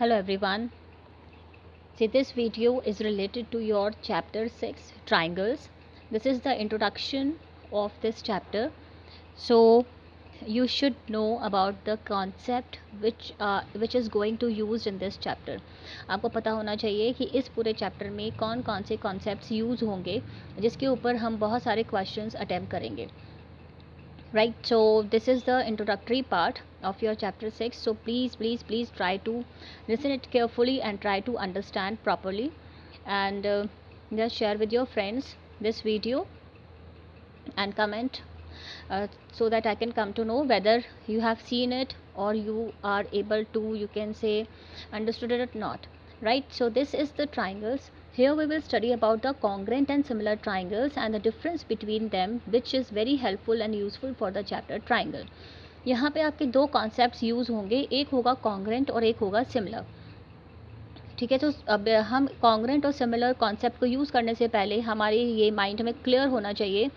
Hello everyone. See, this video is related to your chapter 6 triangles. This is the introduction of this chapter. So you should know about the concept which is going to used in this chapter. आपको पता होना चाहिए कि इस पूरे chapter में कौन कौन से कॉन्सेप्ट्स यूज़ होंगे जिसके ऊपर हम बहुत सारे क्वेश्चंस अटेम्प्ट करेंगे. Right, so this is the introductory part of your chapter 6, so please try to listen it carefully and try to understand properly, and just share with your friends this video and comment so that I can come to know whether you have seen it or you are able to, you can say, understood it or not. Right, so this is the triangles. Here we will study about the congruent and similar triangles and the difference between them, which is very helpful and useful for the chapter triangle. यहाँ पे आपके दो concepts use होंगे, एक होगा congruent और एक होगा सिमिलर. ठीक है, तो अब हम कॉन्ग्रेंट और सिमिलर कॉन्सेप्ट को यूज़ करने से पहले हमारे ये माइंड में क्लियर होना चाहिए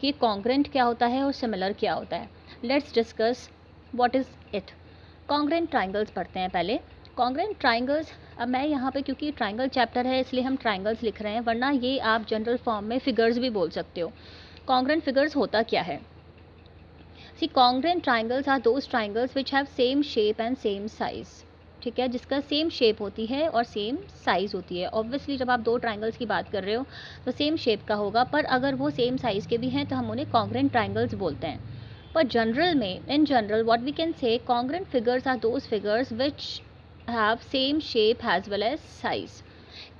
कि कॉन्ग्रेंट क्या होता है और सिमिलर क्या होता है. Let's discuss what is it. Congruent triangles पढ़ते हैं पहले. कॉन्ग्रेंट ट्राइंगल्स, अब मैं यहाँ पे क्योंकि ट्राइंगल चैप्टर है इसलिए हम ट्राइंगल्स लिख रहे हैं, वरना ये आप जनरल फॉर्म में फिगर्स भी बोल सकते हो. कॉन्ग्रेंट फिगर्स होता क्या है? See, congruent triangles are those triangles which have same shape and same size. ठीक है, जिसका सेम शेप होती है और सेम साइज़ होती है. ऑब्वियसली जब आप दो ट्राइंगल्स की बात कर रहे हो तो सेम शेप का होगा, पर अगर वो सेम साइज़ के भी हैं तो हम उन्हें कॉन्ग्रेंट ट्राइंगल्स बोलते हैं. पर जनरल में, in general what we can say, congruent figures are those figures which have same shape as well as size.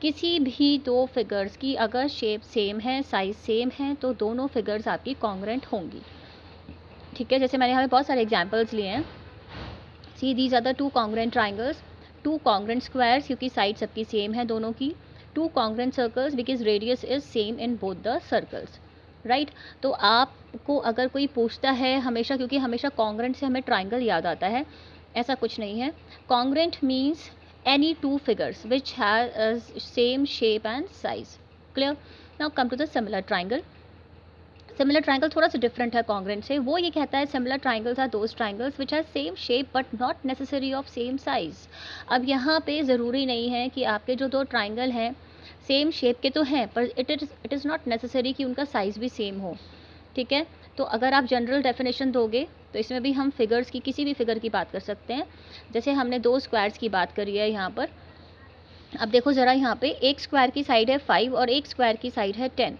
किसी भी दो फिगर्स की अगर शेप सेम है, साइज़ सेम है, तो दोनों फिगर्स आपकी कॉन्ग्रेंट होंगी. ठीक है, जैसे मैंने यहाँ पे बहुत सारे एग्जांपल्स लिए हैं. See, these are the two congruent triangles, two congruent squares क्योंकि साइड सबकी सेम है दोनों की, two congruent circles because radius is same in both the circles. Right, तो आपको अगर कोई पूछता है हमेशा, क्योंकि हमेशा कॉन्ग्रेंट से हमें ट्राइंगल याद आता है, ऐसा कुछ नहीं है. Congruent means any two figures which have same shape and size. Clear. Now come to the similar triangle. Similar triangle थोड़ा सा डिफरेंट है कॉन्ग्रेंट से. वो ये कहता है similar triangles are those triangles which have same shape but not necessary of same size. अब यहाँ पे ज़रूरी नहीं है कि आपके जो दो ट्राइंगल हैं सेम शेप के तो हैं, पर इट इज़ नॉट नेसेसरी कि उनका साइज़ भी सेम हो. ठीक है, तो अगर आप जनरल डेफिनेशन दोगे तो इसमें भी हम फिगर्स की, किसी भी फिगर की बात कर सकते हैं. जैसे हमने दो स्क्वायर्स की बात करी है यहाँ पर. अब देखो ज़रा, यहाँ पे एक स्क्वायर की साइड है 5 और एक स्क्वायर की साइड है 10.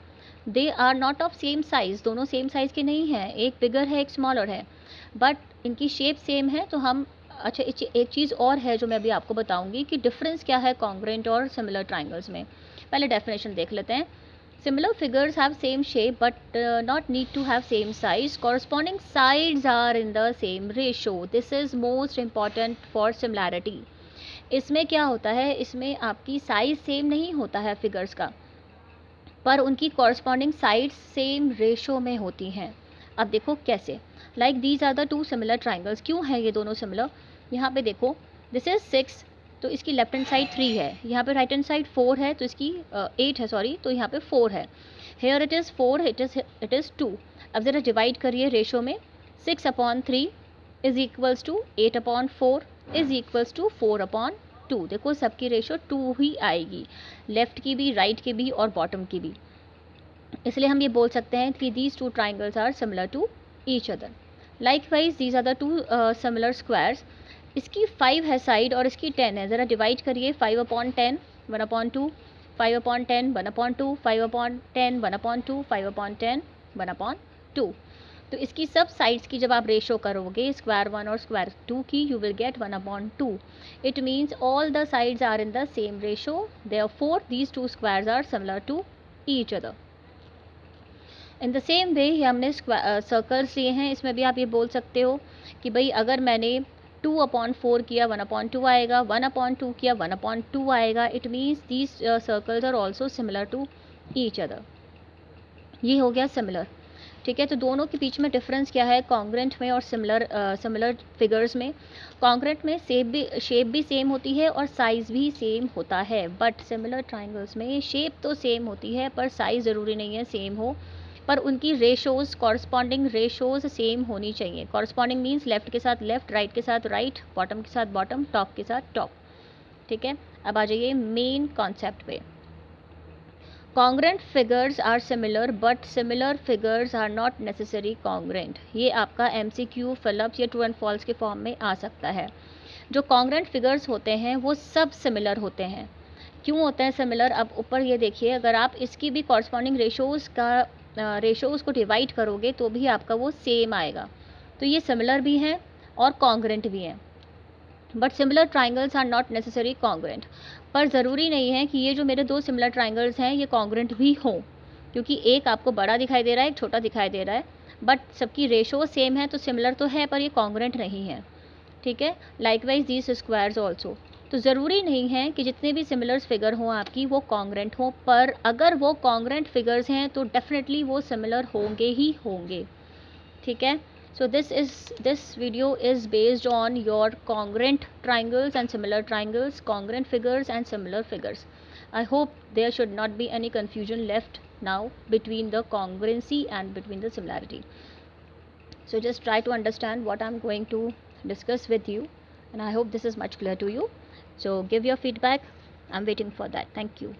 They are not of same size, दोनों सेम साइज़ के नहीं हैं, एक बिगर है एक स्मॉलर है, बट इनकी शेप सेम है. तो हम, अच्छा एक चीज़ और है जो मैं अभी आपको बताऊंगी कि डिफरेंस क्या है कॉन्ग्रेंट और सिमिलर ट्राइंगल्स में. पहले डेफिनेशन देख लेते हैं. Similar figures have same shape but not need to have same size. Corresponding sides are in the same ratio. This is most important for similarity. इसमें क्या होता है, इसमें आपकी साइज़ सेम नहीं होता है फिगर्स का, पर उनकी कॉरस्पॉन्डिंग साइड्स सेम रेशो में होती हैं. अब देखो कैसे. Like these are the two similar triangles. क्यों है ये दोनों सिमिलर? यहाँ पे देखो, दिस इज 6 तो इसकी लेफ्ट हैंड साइड 3 है, यहाँ पे राइट हैंड साइड 4 है तो इसकी 8 है, सॉरी, तो यहाँ पे 4 है. Here it is 4, it is 2. अब ज़रा डिवाइड करिए रेशो में. 6/3 is equals to 8/4 is equals to 4/2. देखो सबकी रेशो 2 ही आएगी, लेफ़्ट की भी, राइट की भी और बॉटम की भी. इसलिए हम ये बोल सकते हैं कि these two triangles are similar to each other. Likewise these are the two similar squares. इसकी 5 है साइड और इसकी 10 है. ज़रा डिवाइड करिए. 5/10 1/2, 5/10 1/2, 5/10 1/2, 5/10 1/2. तो इसकी सब साइड्स की जब आप रेशो करोगे स्क्वायर 1 और स्क्वायर 2 की, you will get 1/2. It means all the sides are in the same ratio, therefore these two squares are similar to each other. In the same way हमने सर्कल्स लिए हैं, इसमें भी आप ये बोल सकते हो कि भाई अगर मैंने 2/4 किया 1/2 आएगा, 1/2 किया 1/2 आएगा. It means these circles are also similar to each other. ये हो गया सिमिलर. ठीक है, तो दोनों के बीच में डिफरेंस क्या है कॉन्ग्रेंट में और सिमिलर फिगर्स में. कॉन्ग्रेंट में शेप भी सेम होती है और साइज़ भी सेम होता है, बट सिमिलर ट्राइंगल्स में शेप तो सेम होती है पर साइज़ ज़रूरी नहीं है सेम हो, पर उनकी रेशोज़, कॉरस्पॉन्डिंग रेशोज़ सेम होनी चाहिए. कॉरस्पॉन्डिंग मीन्स लेफ़्ट के साथ लेफ़्ट, राइट के साथ राइट, बॉटम के साथ बॉटम, टॉप के साथ टॉप. ठीक है, अब आ जाइए मेन कॉन्सेप्ट पे। Congruent figures are similar but similar figures are not necessary congruent. ये आपका MCQ फिलअप्स या ट्रू एंड फॉल्स के फॉर्म में आ सकता है। जो कॉन्ग्रेंट फिगर्स होते हैं वो सब सिमिलर होते हैं। क्यों होते हैं सिमिलर? अब ऊपर ये देखिए, अगर आप इसकी भी कॉरस्पॉन्डिंग रेशोज़ को डिवाइड करोगे तो भी आपका वो सेम आएगा। तो ये सिमिलर भी हैं और कॉन्ग्रेंट भी हैं। But similar triangles are not necessary congruent. पर ज़रूरी नहीं है कि ये जो मेरे दो सिमिलर ट्राइंगल्स हैं ये कॉन्ग्रेंट भी हों, क्योंकि एक आपको बड़ा दिखाई दे रहा है, एक छोटा दिखाई दे रहा है, बट सबकी रेशो सेम है तो सिमिलर तो है, पर ये कॉन्ग्रेंट नहीं है। ठीक है, लाइकवाइज दीज स्क्वायर्स ऑल्सो। तो ज़रूरी नहीं है कि जितने भी सिमिलर्स फिगर हों आपकी वो कॉन्ग्रेंट हों, पर अगर वो कॉन्ग्रेंट फिगर्स हैं तो डेफिनेटली वो सिमिलर होंगे ही होंगे। ठीक है, so this video is based on your congruent triangles and similar triangles, congruent figures and similar figures. I hope there should not be any confusion left now between the congruency and between the similarity. So just try to understand what I'm going to discuss with you, and I hope this is much clear to you. So give your feedback, I'm waiting for that. Thank you.